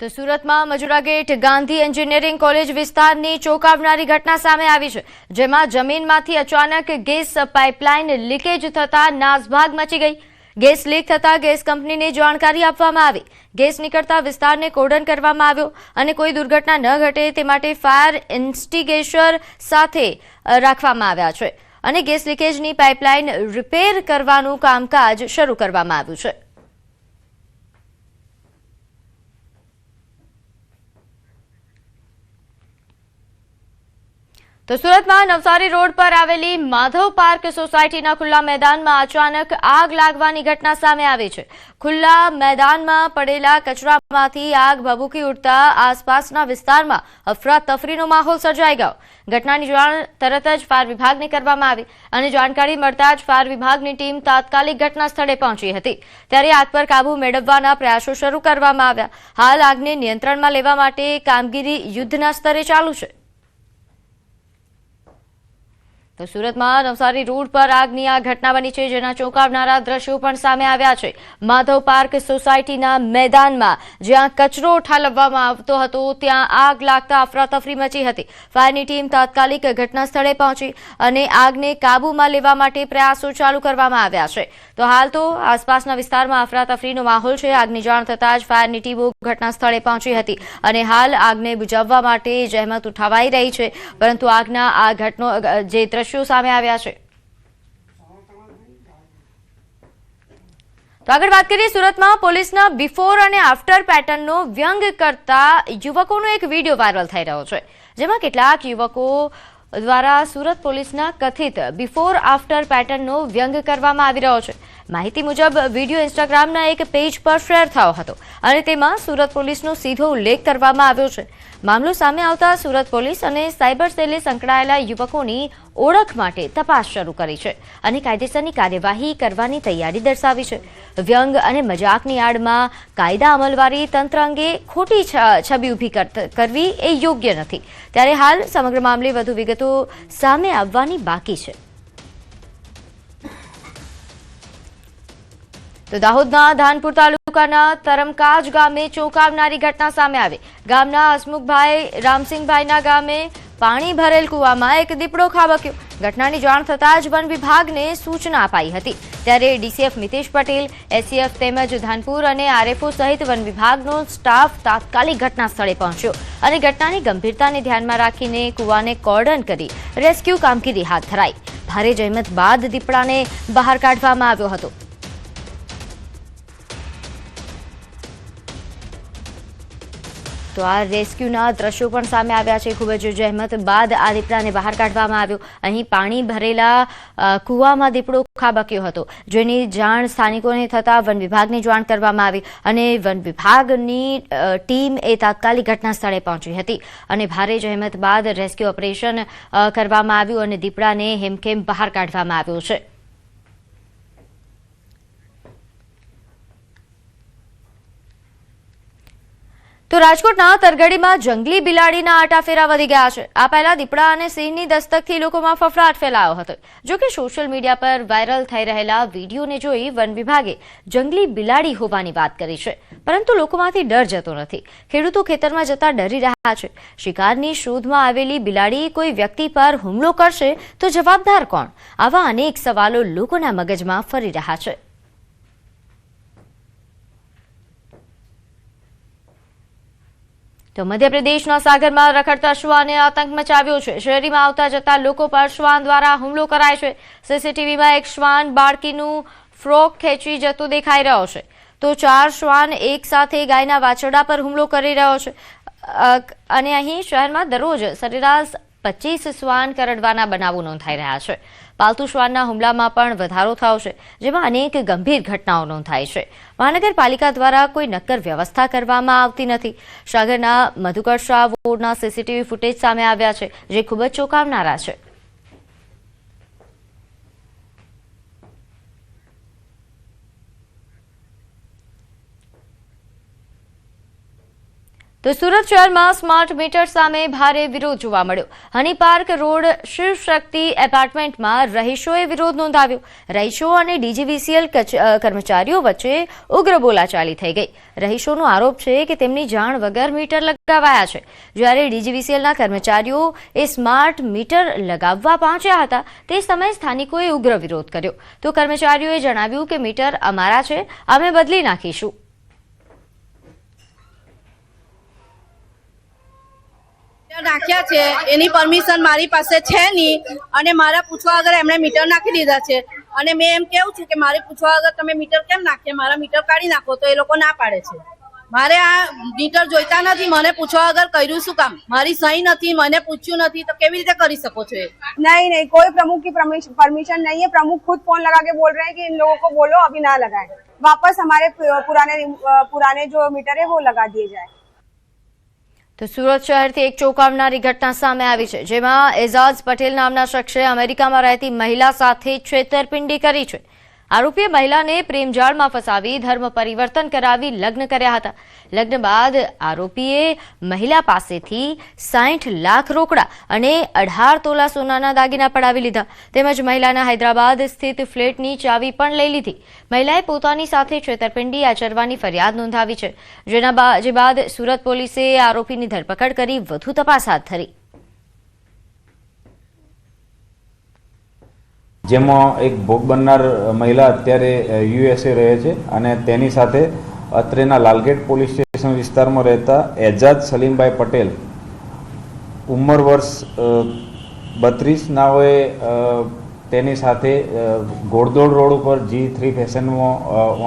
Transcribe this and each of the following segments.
તો સુરતમાં Majura gate Gandhi engineering college વિસ્તારની ચોંકાવનારી ઘટના સામે આવી છે, જેમાં જમીનમાંથી અચાનક ગેસ પાઇપલાઇન લીકેજ થતા નાસભાગ મચી ગઈ। ગેસ લીક થતા ગેસ કંપનીને જાણકારી આપવામાં આવી। ગેસ નીકળતા વિસ્તારને કોર્ડન કરવામાં આવ્યો અને કોઈ દુર્ઘટના ન ઘટે તે માટે ફાયર ઇન્સ્ટિગેશન સાથે રાખવામાં આવ્યા છે અને ગેસ લીકેજની પાઇપલાઇન રિપેર કરવાનું કામકાજ શરૂ કરવામાં આવ્યું છે। તો સુરતમાં નવસારી રોડ પર આવેલી માધવ પાર્ક સોસાયટીના ખુલ્લા મેદાનમાં અચાનક આગ લાગવાની ઘટના સામે આવી છે। ખુલ્લા મેદાનમાં પડેલા કચરામાંથી આગ ભભૂકી ઉઠતા આસપાસના વિસ્તારમાં અફરાતફરીનો માહોલ સર્જાઈ ગયો। ઘટનાની જાણ તરત જ ફાયર વિભાગને કરવામાં આવી અને જાણકારી મળતા જ ફાયર વિભાગની ટીમ તાત્કાલિક ઘટના સ્થળે પહોંચી હતી। ત્યારે આગ પર કાબુ મેળવવાના પ્રયાસો શરૂ કરવામાં આવ્યા। હાલ આગને નિયંત્રણમાં લેવા માટે કામગીરી યુદ્ધના સ્તરે ચાલુ છે। તો સુરતમાં નવસારી રોડ પર આગની આ ઘટના બની છે, જેના ચોંકાવનારા દ્રશ્યો પણ સામે આવ્યા છે। માધવ પાર્ક સોસાયટીના મેદાનમાં જ્યાં કચરો ઠાલવવામાં આવતો હતો ત્યાં આગ લાગતા અફરાતફરી મચી હતી। ફાયરની ટીમ તાત્કાલિક ઘટના સ્થળે પહોંચી અને આગને કાબૂમાં લેવા માટે પ્રયાસો ચાલુ કરવામાં આવ્યા છે। તો હાલ તો આસપાસના વિસ્તારમાં અફરાતફરીનો માહોલ છે। આગની જાણ થતાં જ ફાયરની ટીમો ઘટના સ્થળે પહોંચી હતી અને હાલ આગને બુઝાવવા માટે જહેમત ઉઠાવાઈ રહી છે, પરંતુ આગના આ ઘટનો જે દ્રશ્યો સામે આવ્યા છે। તો આગળ વાત કરીએ, સુરતમાં પોલીસના બિફોર અને આફ્ટર પેટર્નનો વ્યંગ કરતા યુવકોનો એક વિડીયો વાયરલ થઈ રહ્યો છે, જેમાં કેટલાક યુવકો દ્વારા સુરત પોલીસના કથિત બિફોર આફ્ટર પેટર્નનો વ્યંગ કરવામાં આવી રહ્યો છે। માહિતી મુજબ વિડીયો ઇન્સ્ટાગ્રામના એક પેજ પર શેર થયો હતો અને તેમાં સુરત પોલીસનો સીધો ઉલ્લેખ કરવામાં આવ્યો છે। મામલો સામે આવતા સુરત પોલીસ અને સાયબર સેલે સંકળાયેલા યુવકોની ઓળખ માટે તપાસ શરૂ કરી છે અને કાયદેસરની કાર્યવાહી કરવાની તૈયારી દર્શાવી છે। વ્યંગ અને મજાકની આડમાં કાયદા અમલવારી તંત્ર અંગે ખોટી છબી ઊભી કરવી એ યોગ્ય નથી। ત્યારે હાલ સમગ્ર મામલે વધુ વિગતો સામે આવવાની બાકી છે। તો દાહોદના ધાનપુર તાલુકાના તરમકાજ ગામે ચોંકાવનારી ઘટના સામે આવી। ગામના હસમુખભાઈ રામસિંહભાઈના ગામે પાણી ભરેલ કૂવામાં એક દીપડો ખાબક્યો। ઘટનાની જાણ થતાં જ વન વિભાગને સૂચના અપાઈ હતી। ત્યારે ડીસીએફ મિતેશ પટેલ, એસીએફ તેમજ ધાનપુર અને આરએફઓ સહિત વન વિભાગનો સ્ટાફ તાત્કાલિક ઘટના સ્થળે પહોંચ્યો અને ઘટનાની ગંભીરતાને ધ્યાનમાં રાખીને કૂવાને કોર્ડન કરી રેસ્ક્યુ કામગીરી હાથ ધરાઈ। ભારે જહેમત બાદ દીપડાને બહાર કાઢવામાં આવ્યો હતો। તો આ રેસ્ક્યુના દ્રશ્યો પણ સામે આવ્યા છે। ખૂબ જ જહેમત બાદ આ દીપડાને બહાર કાઢવામાં આવ્યો। અહીં પાણી ભરેલા કૂવામાં દીપડો ખાબક્યો હતો, જેની જાણ સ્થાનિકોને થતાં વન વિભાગને જાણ કરવામાં આવી અને વન વિભાગની ટીમ એ તાત્કાલિક ઘટના સ્થળે પહોંચી હતી અને ભારે જહેમત બાદ રેસ્ક્યુ ઓપરેશન કરવામાં આવ્યું અને દીપડાને હેમખેમ બહાર કાઢવામાં આવ્યો છે। તો રાજકોટના તરગડીમાં જંગલી બિલાડીના આટાફેરા વધી ગયા છે। આ પહેલા દીપડા અને સિંહની દસ્તકથી લોકોમાં ફફડાટ ફેલાયો હતો। જો કે સોશિયલ મીડિયા પર વાયરલ થઈ રહેલા વિડીયોને જોઈ વન વિભાગે જંગલી બિલાડી હોવાની વાત કરી છે, પરંતુ લોકોમાંથી ડર જતો નથી। ખેડૂતો ખેતરમાં જતા ડરી રહ્યા છે। શિકારની શોધમાં આવેલી બિલાડી કોઈ વ્યક્તિ પર હુમલો કરશે તો જવાબદાર કોણ? આવા અનેક સવાલો લોકોના મગજમાં ફરી રહ્યા છે। તો મધ્યપ્રદેશના સાગરમાં રખડતા શ્વાને આતંક મચાવ્યો છે। શહેરીમાં આવતા જતા લોકો પર શ્વાન દ્વારા હુમલો કરાય છે। સીસીટીવીમાં એક શ્વાન બાળકીનું ફ્રોક ખેંચી જતો દેખાઈ રહ્યો છે, તો 4 શ્વાન એક સાથે ગાયના વાછરડા પર હુમલો કરી રહ્યો છે અને અહીં શહેરમાં દરરોજ સરેરાશ 25 શ્વાન કરડવાના બનાવો નોંધાઈ રહ્યા છે। પાલતુ શ્વાનના હુમલામાં પણ વધારો થયો છે, જેમાં અનેક ગંભીર ઘટનાઓ નોંધાઈ છે। મહાનગરપાલિકા દ્વારા કોઈ નક્કર વ્યવસ્થા કરવામાં આવતી નથી। સાગરના મધુકર શાહ વોર્ડના સીસીટીવી ફૂટેજ સામે આવ્યા છે, જે ખૂબ જ ચોંકાવનારા છે। તો સુરત શહેરમાં સ્માર્ટ મીટર સામે ભારે વિરોધ જોવા મળ્યો. હની પાર્ક રોડ શિવ શક્તિ એપાર્ટમેન્ટમાં રહીશોએ વિરોધ નોંધાવ્યો. રહીશો અને ડીજીવીસીએલ કર્મચારીઓ વચ્ચે ઉગ્ર બોલાચાલી થઈ ગઈ. રહીશોનો આરોપ છે કે તેમની જાણ વગર મીટર લગાવાયા છે, જ્યારે ડીજીવીસીએલના કર્મચારીઓ એ સ્માર્ટ મીટર લગાવવા પહોંચ્યા હતા તે સમયે સ્થાનિકોએ ઉગ્ર વિરોધ કર્યો. તો કર્મચારીઓએ જણાવ્યું કે મીટર અમારા છે, અમે બદલી નાખીશું. નાખ્યા છે એની પરમિશન મારી પાસે છે નહીં અને મારા પૂછવા વગર એમણે મીટર નાખી દીધા છે અને મેં એમ કેવું છું કે મારે પૂછવા વગર તમે મીટર કેમ નાખ્યા, મારા મીટર કાઢી નાખો, તો એ લોકો ના પાડે છે. મારે આ મીટર જોઈતા નથી, મને પૂછવા વગર કર્યું શું કામ? મારી સહી નથી, મને પૂછ્યું નથી, તો કેવી રીતે કરી શકો છો? नहीं कोई प्रमुख की परमिशन नहीं है। प्रमुख खुद फोन लगा के बोल रहे हैं कि इन लोगों को बोलो अभी ना लगाएं, वापस हमारे पुराने जो मीटर है वो लगा दिए जाए. તો સુરત શહેરથી એક ચોંકાવનારી ઘટના સામે આવી છે, જેમાં એઝાઝ પટેલ નામના શખ્સે અમેરિકામાં રહેતી મહિલા સાથે છેતરપિંડી કરી છે. આરોપીએ મહિલાને પ્રેમજાળમાં ફસાવી ધર્મ પરિવર્તન કરાવી લગ્ન કર્યા હતા. લગ્ન બાદ આરોપીએ મહિલા પાસેથી 60 લાખ રોકડા અને 18 તોલા સોનાના દાગીના પડાવી લીધા, તેમજ મહિલાના હૈદરાબાદ સ્થિત ફ્લેટની ચાવી પણ લઈ લીધી. મહિલાએ પોતાની સાથે છેતરપિંડી આચરવાની ફરિયાદ નોંધાવી છે, જે બાદ સુરત પોલીસે આરોપીની ધરપકડ કરી વધુ તપાસ હાથ ધરી. જેમાં એક ભોગ બનનાર મહિલા અત્યારે યુએસએ રહે છે અને તેની સાથે અત્રેના લાલગેટ પોલીસ સ્ટેશન વિસ્તારમાં રહેતા એજાજ સલીમભાઈ પટેલ ઉંમર વર્ષ 32 નાઓએ તેની સાથે ઘોડદોડ રોડ ઉપર G3 ફેશનમાં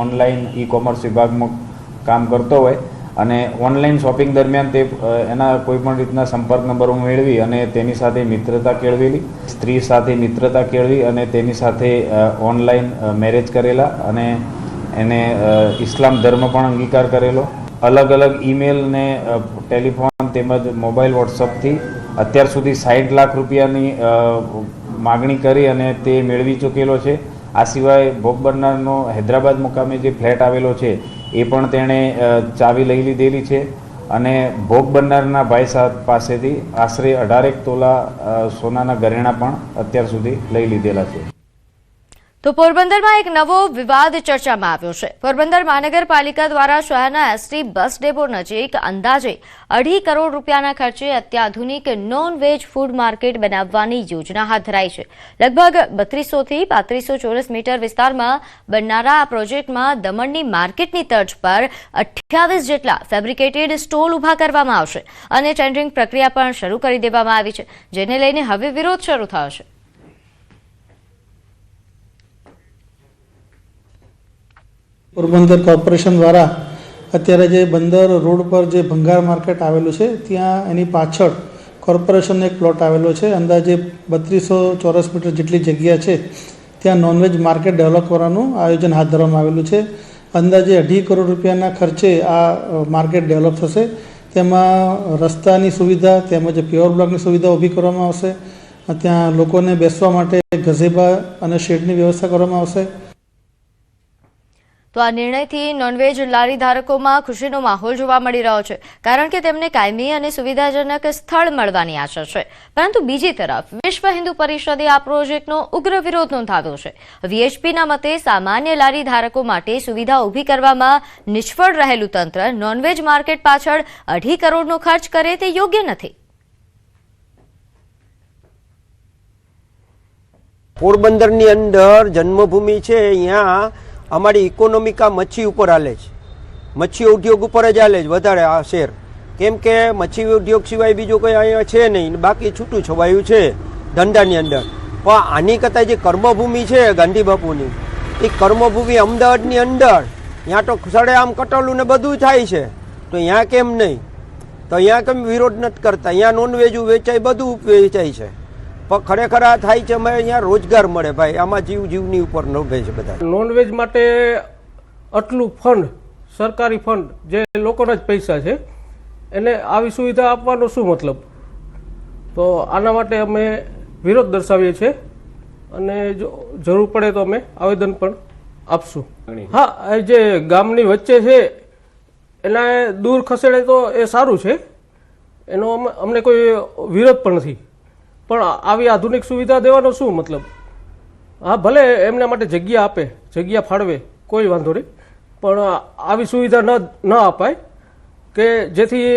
ઓનલાઈન ઈ કોમર્સ વિભાગમાં કામ કરતો હોય અને ઓનલાઈન શોપિંગ દરમિયાન તે એના કોઈપણ રીતના સંપર્ક નંબરો મેળવી અને તેની સાથે મિત્રતા કેળવેલી, સ્ત્રી સાથે મિત્રતા કેળવી અને તેની સાથે ઓનલાઈન મેરેજ કરેલા અને એને ઇસ્લામ ધર્મ પણ અંગીકાર કરેલો. અલગ અલગ ઈમેલ ને ટેલિફોન તેમજ મોબાઈલ વોટ્સઅપથી અત્યાર સુધી 60 લાખ રૂપિયાની માગણી કરી અને તે મેળવી ચૂકેલો છે. આ સિવાય ભોગ બનનારનો હૈદરાબાદ મુકામે જે ફ્લેટ આવેલો છે એ પણ તેણે ચાવી લઈ લીધેલી છે અને ભોગ બનનારના ભાઈ પાસેથી આશરે 18 તોલા સોનાના ઘરેણા પણ અત્યાર સુધી લઈ લીધેલા છે. તો પોરબંદરમાં એક નવો વિવાદ ચર્ચામાં આવ્યો છે. પોરબંદર મહાનગરપાલિકા દ્વારા શહેરના એસટી બસ ડેપો નજીક અંદાજે 2.5 કરોડ રૂપિયાના ખર્ચે અત્યાધુનિક નોન વેજ ફૂડ માર્કેટ બનાવવાની યોજના હાથ ધરાઈ છે. લગભગ 3200 થી 3500 ચોરસ મીટર વિસ્તારમાં બનનારા આ પ્રોજેક્ટમાં દમણની માર્કેટની તર્જ પર 28 જેટલા ફેબ્રિકેટેડ સ્ટોલ ઉભા કરવામાં આવશે અને ટેન્ડરિંગ પ્રક્રિયા પણ શરૂ કરી દેવામાં આવી છે, જેને લઈને હવે વિરોધ શરૂ થયો છે. પોરબંદર કોર્પોરેશન દ્વારા અત્યારે જે બંદર રોડ પર જે ભંગાર માર્કેટ આવેલું છે ત્યાં એની પાછળ કોર્પોરેશનનો એક પ્લોટ આવેલો છે. અંદાજે 3200 ચોરસ મીટર જેટલી જગ્યા છે, ત્યાં નોનવેજ માર્કેટ ડેવલપ કરવાનું આયોજન હાથ ધરવામાં આવેલું છે. અંદાજે 2.5 કરોડ રૂપિયાના ખર્ચે આ માર્કેટ ડેવલપ થશે. તેમાં રસ્તાની સુવિધા તેમજ પ્યોર બ્લોકની સુવિધા ઊભી કરવામાં આવશે. ત્યાં લોકોને બેસવા માટે ગઝેબા અને શેડની વ્યવસ્થા કરવામાં આવશે. તો આ નિર્ણયથી નોનવેજ લારી ધારકોમાં ખુશીનો માહોલ જોવા મળી રહ્યો છે, કારણ કે તેમને કાયમી અને સુવિધાજનક સ્થળ મળવાની આશા છે. પરંતુ બીજી તરફ વિશ્વ હિન્દુ પરિષદે આ પ્રોજેક્ટનો ઉગ્ર વિરોધ નોંધાવ્યો છે. વીએચપીના મતે સામાન્ય લારી ધારકો માટે સુવિધા ઊભી કરવામાં નિષ્ફળ રહેલું તંત્ર નોનવેજ માર્કેટ પાછળ 2.5 કરોડનો ખર્ચ કરે તે યોગ્ય નથી. પોરબંદરની અંદર જન્મભૂમિ છે, અહીંયા અમારી ઇકોનોમિકા મચ્છી ઉપર હાલે છે, મચ્છી ઉદ્યોગ ઉપર જ હાલે છે વધારે આ શહેર, કેમ કે મચ્છી ઉદ્યોગ સિવાય બીજું કંઈ અહીંયા છે નહીં, બાકી છૂટું છવાયું છે ધંધાની અંદર. પણ આની કરતાં જે કર્મભૂમિ છે ગાંધી બાપુની, એ કર્મભૂમિ અમદાવાદની અંદર, ત્યાં તો સડેઆમ કટોલું ને બધું થાય છે, તો અહીંયા કેમ નહીં? તો અહીંયા કેમ વિરોધ નથી કરતા? અહીંયા નોનવેજ વેચાય, બધું વેચાય છે, પણ ખરેખર આ થાય છે અમે અહીંયા રોજગાર મળે ભાઈ, આમાં જીવની ઉપર નભે છે બધા. નોનવેજ માટે આટલું ફંડ, સરકારી ફંડ જે લોકોના જ પૈસા છે, એને આવી સુવિધા આપવાનો શું મતલબ? તો આના માટે અમે વિરોધ દર્શાવીએ છીએ અને જો જરૂર પડે તો અમે આવેદન પણ આપશું. હા, એ જે ગામની વચ્ચે છે એને દૂર ખસેડે તો એ સારું છે, એનો અમને કોઈ વિરોધ પણ નથી, પણ આવી આધુનિક સુવિધા દેવાનો શું મતલબ? હા, ભલે એમના માટે જગ્યા આપે, જગ્યા ફાળવે, કોઈ વાંધો નહીં, પણ આવી સુવિધા ન અપાય કે જેથી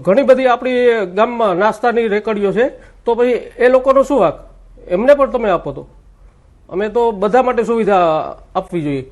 ઘણી બધી આપણી ગામમાં નાસ્તાની રેકડીઓ છે, તો પછી એ લોકોનો શું વાંક? એમને પણ તમે આપો તો. અમે તો બધા માટે સુવિધા આપવી જોઈએ.